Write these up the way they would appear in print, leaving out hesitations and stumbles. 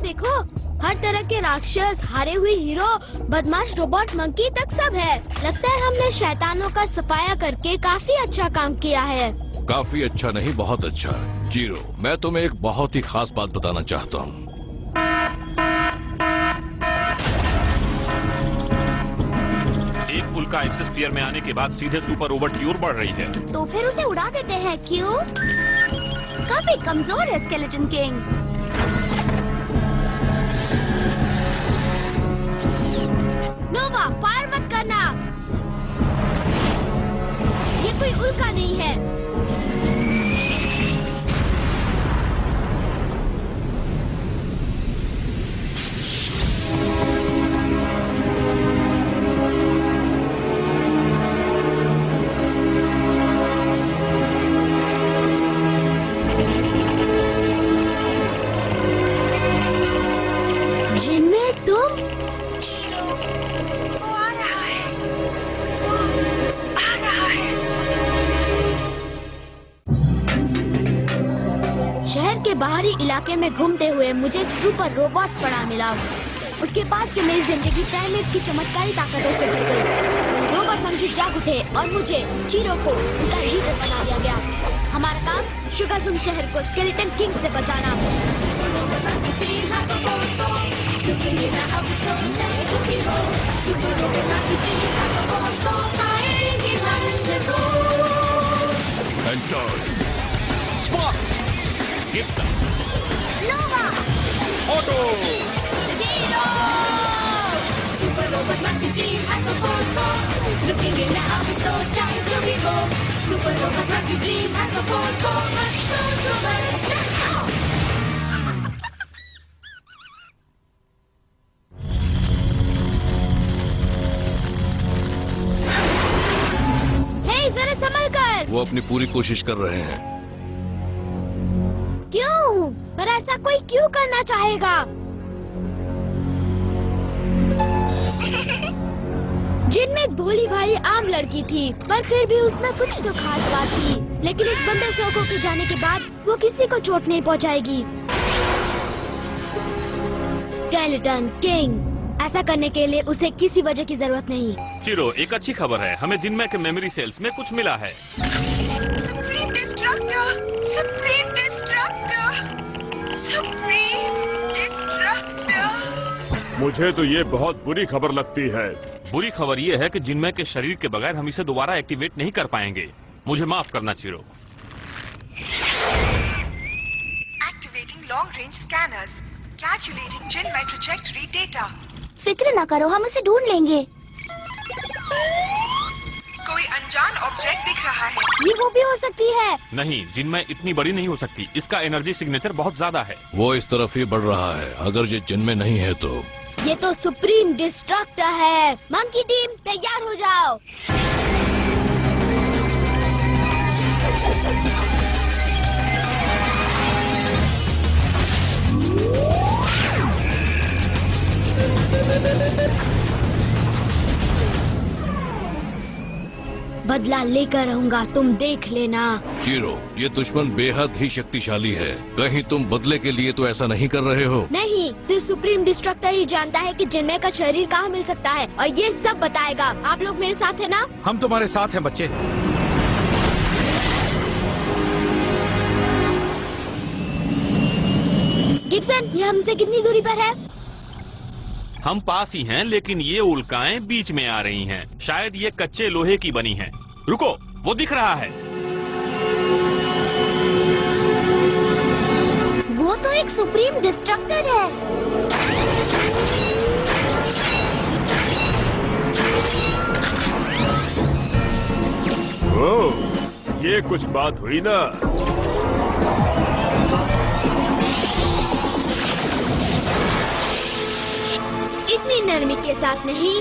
देखो, हर तरह के राक्षस, हारे हुए हीरो, बदमाश रोबोट, मंकी तक सब है। लगता है हमने शैतानों का सफाया करके काफी अच्छा काम किया है। काफी अच्छा नहीं, बहुत अच्छा। जीरो, मैं तुम्हें एक बहुत ही खास बात बताना चाहता हूँ। एक उल्का एक्सोस्फीयर में आने के बाद सीधे सुपर रोबोट की ओर बढ़ रही है। तो फिर उसे उड़ा देते हैं, क्यों? काफी कमजोर है स्केलेटन किंग। नोवा, फायर मत करना। ये कोई उल्का नहीं है। बाहरी इलाके में घूमते हुए मुझे एक सुपर रोबोट पड़ा मिला। उसके बाद से मेरी जिंदगी प्राइमेट की चमत्कारी ताकतों से भर गई। रोबोट मंकी जाग उठे और मुझे चीरो को उनका लीडर बना दिया गया। हमारा काम शुगरसुम शहर को स्केलेटन किंग से बचाना। Nova! Auto! Zero! Super Robot Monkey Team has a force. Looking in now, it's so giant to be bold. Super Robot Monkey Team has a force. Much so super. Hey, जरा संभल कर। वो अपनी पूरी कोशिश कर रहे हैं। क्यों? पर ऐसा कोई क्यों करना चाहेगा? जिनमें एक भोली भाली आम लड़की थी, पर फिर भी उसमें कुछ तो खास बात थी। लेकिन इस बंदर शौकों के जाने के बाद वो किसी को चोट नहीं पहुंचाएगी। स्केलेटन किंग, ऐसा करने के लिए उसे किसी वजह की जरूरत नहीं। चिरो, एक अच्छी खबर है, हमें जिनमय के मेमोरी सेल्स में कुछ मिला है। Supreme Destructor! Supreme Destructor! मुझे तो ये बहुत बुरी खबर लगती है। बुरी खबर ये है कि जिनमय के शरीर के बगैर हम इसे दोबारा एक्टिवेट नहीं कर पाएंगे। मुझे माफ करना चिरो। Activating long-range scanners. Calculating Jinmay trajectory data. फिक्र न करो, हम उसे ढूंढ लेंगे। कोई अनजान ऑब्जेक्ट दिख रहा है। ये वो भी हो सकती है। नहीं, जिनमय इतनी बड़ी नहीं हो सकती। इसका एनर्जी सिग्नेचर बहुत ज्यादा है। वो इस तरफ ही बढ़ रहा है। अगर ये जिनमय नहीं है तो ये तो सुप्रीम डिस्ट्रक्टर है। मंकी टीम तैयार हो जाओ। बदला लेकर रहूंगा, तुम देख लेना। जीरो, ये दुश्मन बेहद ही शक्तिशाली है। कहीं तुम बदले के लिए तो ऐसा नहीं कर रहे हो? नहीं, सिर्फ सुप्रीम डिस्ट्रक्टर ही जानता है कि जिनमय का शरीर कहाँ मिल सकता है, और ये सब बताएगा। आप लोग मेरे साथ है ना? हम तुम्हारे साथ हैं बच्चे। गिब्सन, ये हमसे कितनी दूरी पर है? हम पास ही हैं, लेकिन ये उल्काएं बीच में आ रही हैं। शायद ये कच्चे लोहे की बनी हैं। रुको, वो दिख रहा है। वो तो एक सुप्रीम डिस्ट्रक्टर है। ओह, ये कुछ बात हुई ना। इतनी नरमी के साथ नहीं,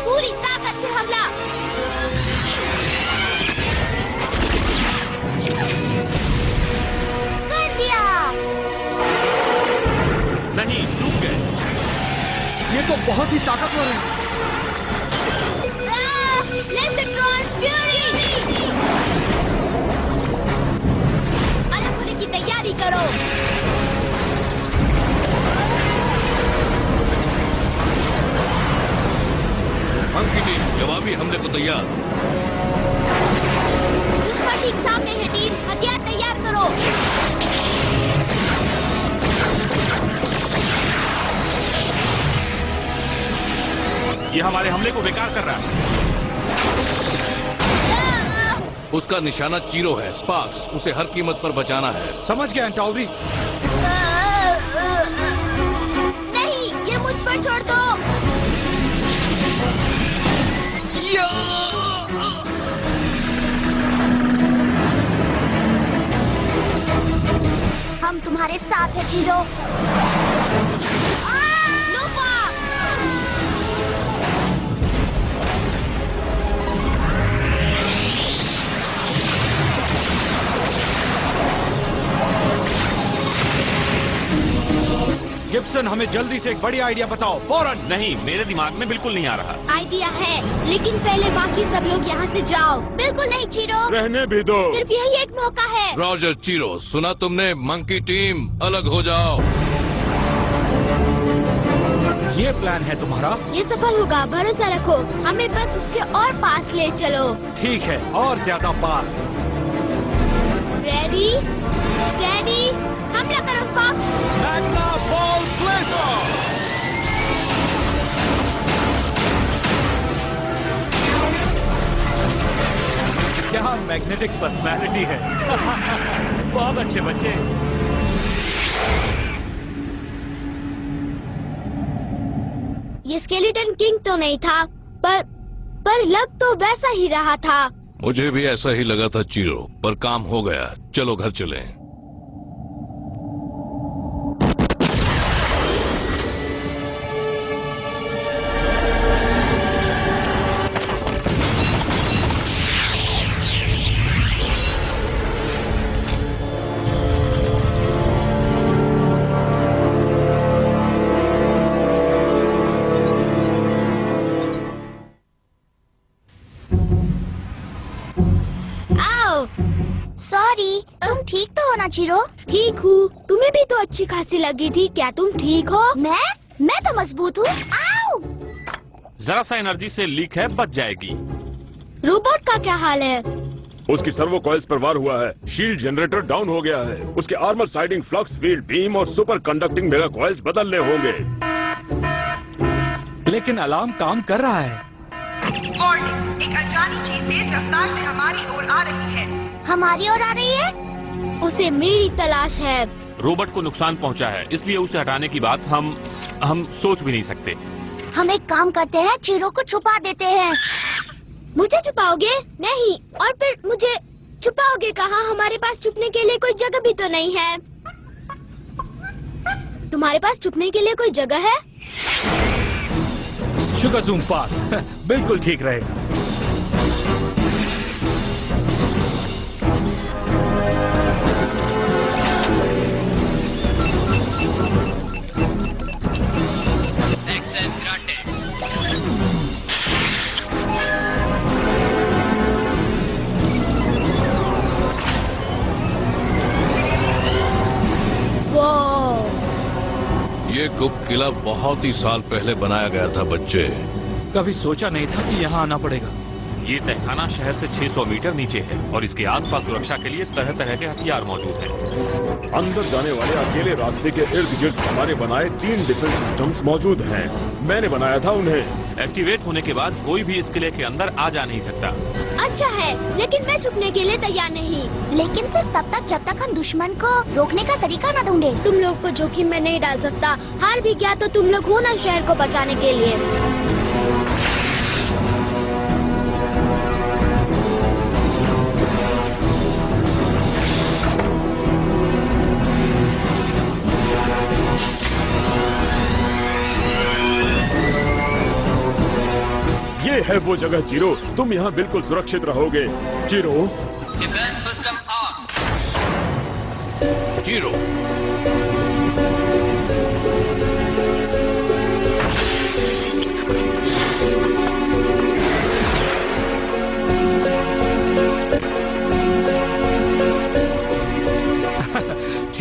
पूरी ताकत से हमला। कर दिया। नहीं, रुक गए। ये तो बहुत ही ताकतवर है। लेज़रट्रॉन फ्यूरी! अलग होने की तैयारी करो। तैयार। दुश्मन ठीक सामने है टीम, हथियार तैयार करो। ये हमारे हमले को बेकार कर रहा है। उसका निशाना चीरो है, स्पार्क्स। उसे हर कीमत पर बचाना है। समझ गया एंटाउरी। नहीं, ये मुझ पर छोड़ दो। हम तुम्हारे साथ हैं चीरो। नोवा! गिब्सन, हमें जल्दी से एक बड़ी आइडिया बताओ, फौरन। नहीं, मेरे दिमाग में बिल्कुल नहीं आ रहा। आइडिया है, लेकिन पहले बाकी सब लोग यहाँ से जाओ। बिल्कुल नहीं चीरो, रहने भी दो। सिर्फ यही एक मौका है। रॉजर चीरो, सुना तुमने? मंकी टीम अलग हो जाओ। ये प्लान है तुम्हारा? ये सफल होगा, भरोसा रखो। हमें बस उसके और पास ले चलो। ठीक है, और ज्यादा पास। रेडी, स्टेडी, हमला करो स्पार्क्स। Magna Falls Blazer. क्या मैग्नेटिक पर्सनैलिटी है। बहुत अच्छे बच्चे। ये स्केलेटन किंग तो नहीं था, पर लग तो वैसा ही रहा था। मुझे भी ऐसा ही लगा था चीरो, पर काम हो गया। चलो घर चलें। सॉरी, तुम ठीक तो हो ना चीरो? ठीक हूँ। तुम्हें भी तो अच्छी खासी लगी थी। क्या तुम ठीक हो? मैं तो मजबूत हूँ। आओ! जरा सा एनर्जी से लीक है, बच जाएगी। रोबोट का क्या हाल है? उसकी सर्वो कॉइल्स पर वार हुआ है। शील्ड जनरेटर डाउन हो गया है। उसके armour siding, flux field beam और सुपर कंडक्टिंग मेगा कॉइल्स बदलने होंगे। लेकिन अलार्म काम कर रहा है। वार्निंग, एक अनजानी चीज तेज रफ्तार से हमारी ओर आ रही है। हमारी ओर आ रही है? उसे मेरी तलाश है। रोबोट को नुकसान पहुंचा है, इसलिए उसे हटाने की बात हम सोच भी नहीं सकते। हम एक काम करते हैं, चीरो को छुपा देते हैं। मुझे छुपाओगे? नहीं। और फिर मुझे छुपाओगे कहाँ? हमारे पास छुपने के लिए कोई जगह भी तो नहीं है। तुम्हारे पास छुपने के लिए कोई जगह है? शुगर ज़ूम पार्क बिल्कुल ठीक रहेगा। ये गुप्त किला बहुत ही साल पहले बनाया गया था बच्चे। कभी सोचा नहीं था कि यहाँ आना पड़ेगा। ये तहखाना शहर से 600 मीटर नीचे है और इसके आसपास सुरक्षा के लिए तरह तरह के हथियार मौजूद हैं। अंदर जाने वाले अकेले रास्ते के इर्द गिर्द हमारे बनाए 3 डिफेंस सिस्टम्स मौजूद हैं। मैंने बनाया था उन्हें। एक्टिवेट होने के बाद कोई भी इस किले के अंदर आ जा नहीं सकता। अच्छा है, लेकिन मैं छुपने के लिए तैयार नहीं। लेकिन सिर्फ तब तक जब तक हम दुश्मन को रोकने का तरीका न ढूंढे। तुम लोग को जोखिम में नहीं डाल सकता। हार भी गया तो तुम लोग हो ना शहर को बचाने के लिए। ये है वो जगह चीरो, तुम यहाँ बिल्कुल सुरक्षित रहोगे। Chiro, defence system on. Chiro,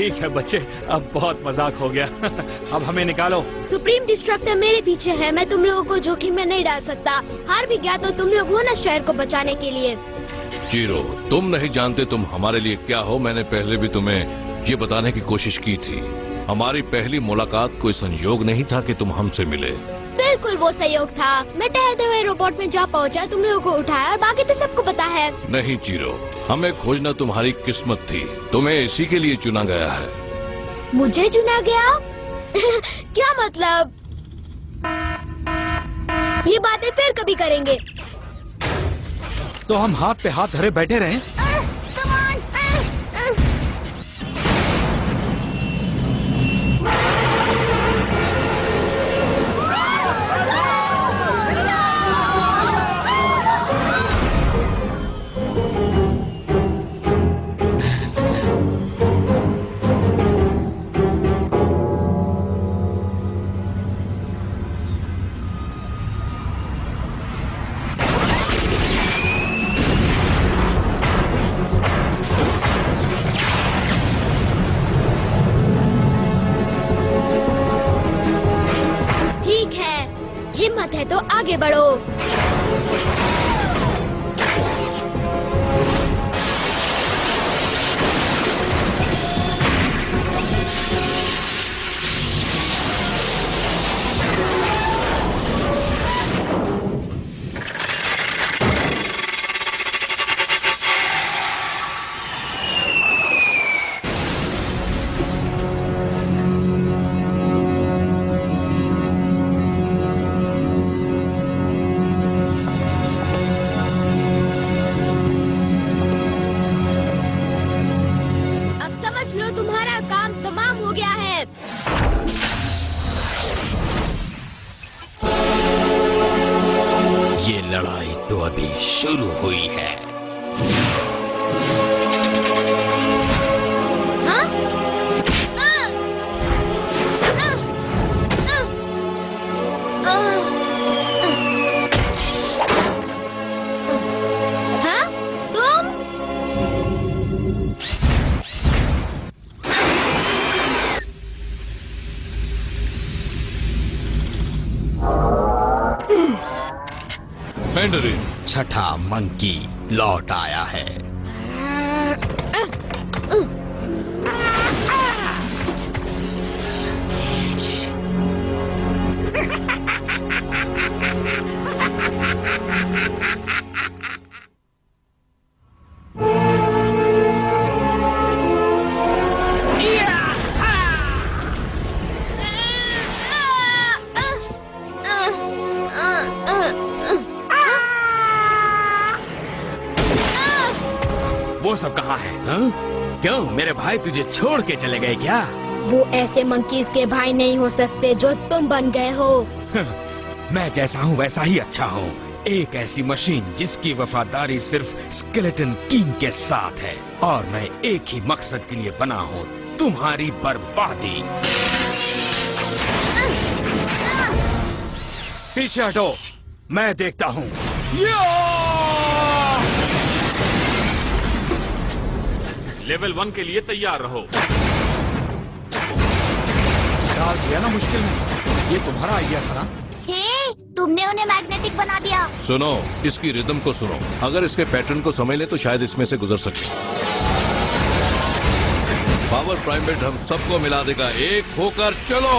ठीक है बच्चे, अब बहुत मजाक हो गया। अब हमें निकालो। सुप्रीम डिस्ट्रक्टर मेरे पीछे है, मैं तुम लोगों को जोखिम में नहीं डाल सकता। हार भी गया तो तुम लोग हो ना शहर को बचाने के लिए। जीरो, तुम नहीं जानते तुम हमारे लिए क्या हो। मैंने पहले भी तुम्हें ये बताने की कोशिश की थी। हमारी पहली मुलाकात कोई संयोग नहीं था कि तुम हमसे मिले। बिल्कुल वो सहयोग था। मैं टहलते हुए रोबोट में जा पहुंचा, तुम लोगों को उठाया और बाकी तो सबको पता है। नहीं जीरो, हमें खोजना तुम्हारी किस्मत थी। तुम्हें इसी के लिए चुना गया है। मुझे चुना गया? क्या मतलब? ये बातें फिर कभी करेंगे। तो हम हाथ पे हाथ धरे बैठे रहें? हिम्मत है तो आगे बढ़ो। शुरू हुई है। छठा मंकी लौट आया है। वो सब कहाँ है? क्यों मेरे भाई तुझे छोड़ के चले गए क्या? वो ऐसे मंकीज के भाई नहीं हो सकते जो तुम बन गए हो। मैं जैसा हूँ वैसा ही अच्छा हूँ। एक ऐसी मशीन जिसकी वफादारी सिर्फ स्केलेटन किंग के साथ है और मैं एक ही मकसद के लिए बना हूँ, तुम्हारी बर्बादी। पीछे हटो, मैं देखता हूँ। लेवल 1 के लिए तैयार रहो। डाल दिया ना मुश्किल में। ये तुम्हारा आइडिया था ना? हे, तुमने उन्हें मैग्नेटिक बना दिया। सुनो, इसकी रिदम को सुनो। अगर इसके पैटर्न को समझ ले तो शायद इसमें से गुजर सके। पावर प्राइमेट हम सबको मिला देगा। एक होकर चलो।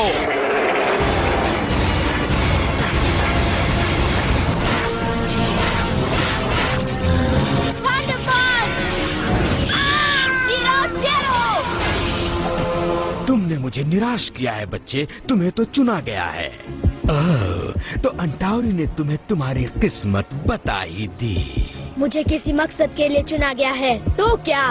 तुमने मुझे निराश किया है बच्चे, तुम्हें तो चुना गया है। तो अंटाउरी ने तुम्हें तुम्हारी किस्मत बता ही दी। मुझे किसी मकसद के लिए चुना गया है, तो क्या?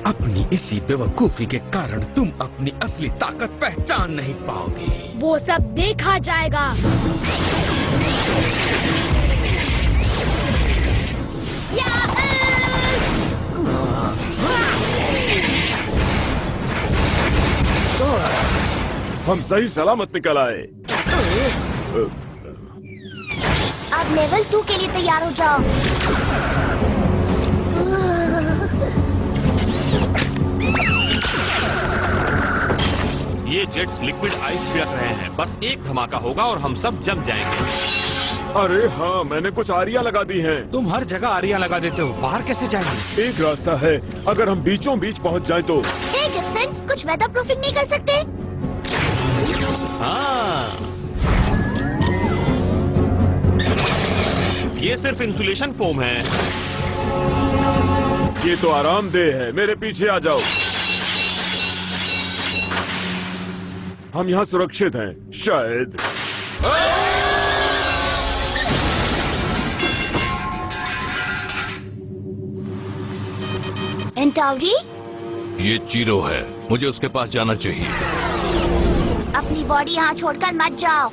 अपनी इसी बेवकूफी के कारण तुम अपनी असली ताकत पहचान नहीं पाओगे। वो सब देखा जाएगा। हम सही सलामत निकल आए। अब लेवल 2 के लिए तैयार हो जाओ। लिक्विड आइस छिड़क रहे हैं। बस एक धमाका होगा और हम सब जम जाएंगे। अरे हाँ, मैंने कुछ आरियां लगा दी हैं। तुम हर जगह आरियां लगा देते हो, बाहर कैसे जाएंगे? एक रास्ता है, अगर हम बीचों बीच पहुंच जाएं तो। हे गिब्सन, कुछ वेदर प्रूफिंग नहीं कर सकते? हाँ, ये सिर्फ इंसुलेशन फोम है। ये तो आरामदेह है, मेरे पीछे आ जाओ। हम यहाँ सुरक्षित हैं, शायद। एंटावरी? ये चीरो है, मुझे उसके पास जाना चाहिए। अपनी बॉडी यहाँ छोड़कर मत जाओ।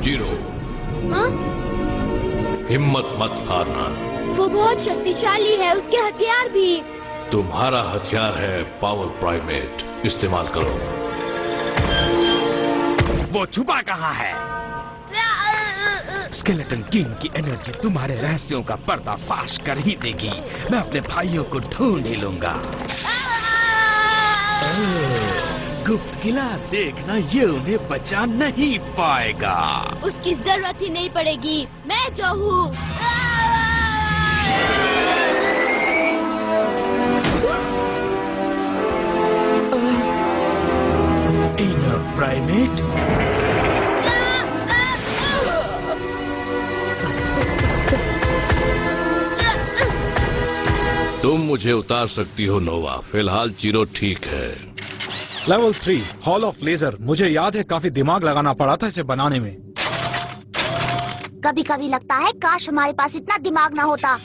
चीरो, हाँ? हिम्मत मत हारना। वो बहुत शक्तिशाली है, उसके हथियार भी। तुम्हारा हथियार है पावर प्राइमेट, इस्तेमाल करो। वो छुपा कहाँ है? स्केलेटन किंग की एनर्जी तुम्हारे रहस्यों का पर्दाफाश कर ही देगी। मैं अपने भाइयों को ढूंढ ही लूंगा। गुप्त किला देखना, ये उन्हें बचा नहीं पाएगा। उसकी जरूरत ही नहीं पड़ेगी, मैं जो हूँ। Inner primate? तुम मुझे उतार सकती हो नोवा, फिलहाल चीरो ठीक है। Level 3 hall of laser. मुझे याद है काफी दिमाग लगाना पड़ा था इसे बनाने में। कभी कभी लगता है काश हमारे पास इतना दिमाग ना होता।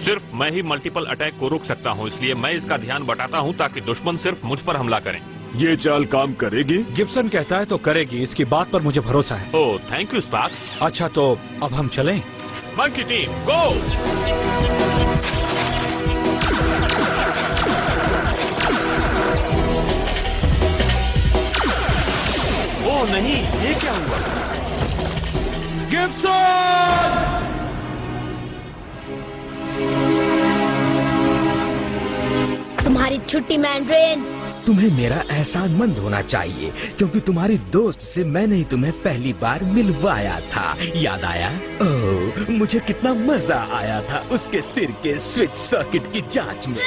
सिर्फ मैं ही मल्टीपल अटैक को रोक सकता हूँ, इसलिए मैं इसका ध्यान बटाता हूँ ताकि दुश्मन सिर्फ मुझ पर हमला करें। ये चाल काम करेगी? गिब्सन कहता है तो करेगी, इसकी बात पर मुझे भरोसा है। Oh thank you spark. अच्छा तो अब हम चलें? मंकी टीम गो! ओह नहीं, ये क्या हुआ? गिब्सन! तुम्हारी छुट्टी मैंड्रेन। तुम्हें मेरा एहसानमंद होना चाहिए, क्योंकि तुम्हारी दोस्त से मैंने ही तुम्हें पहली बार मिलवाया था। याद आया? ओह, मुझे कितना मजा आया था उसके सिर के स्विच सर्किट की जांच में।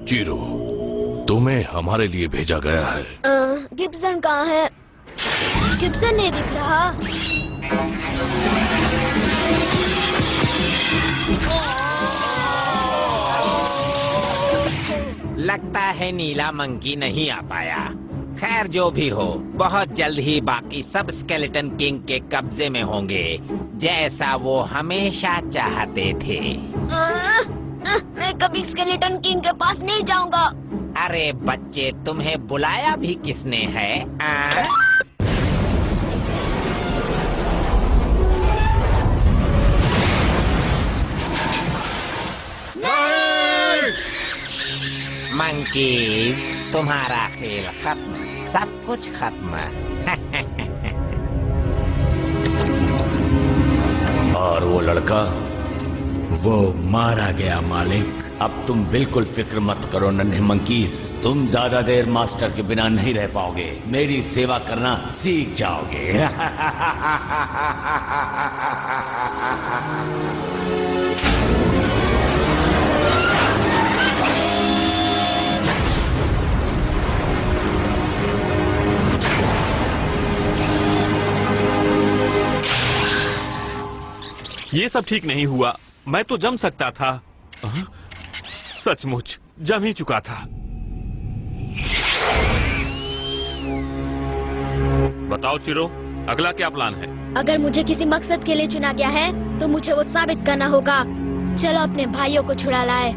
चीरो, तुम्हें हमारे लिए भेजा गया है। गिब्सन कहाँ है? गिब्सन नहीं दिख रहा। लगता है नीला मंकी नहीं आ पाया। खैर जो भी हो, बहुत जल्द ही बाकी सब स्केलेटन किंग के कब्जे में होंगे, जैसा वो हमेशा चाहते थे। मैं कभी स्केलेटन किंग के पास नहीं जाऊंगा। अरे बच्चे, तुम्हें बुलाया भी किसने है? मंकी, तुम्हारा खेल खत्म, सब कुछ खत्म। और वो लड़का? वो मारा गया मालिक। अब तुम बिल्कुल फिक्र मत करो नन्हे मंकीज, तुम ज्यादा देर मास्टर के बिना नहीं रह पाओगे। मेरी सेवा करना सीख जाओगे। ये सब ठीक नहीं हुआ। मैं तो जम सकता था। सचमुच जम ही चुका था। बताओ चिरो, अगला क्या प्लान है? अगर मुझे किसी मकसद के लिए चुना गया है तो मुझे वो साबित करना होगा। चलो अपने भाइयों को छुड़ा लाए।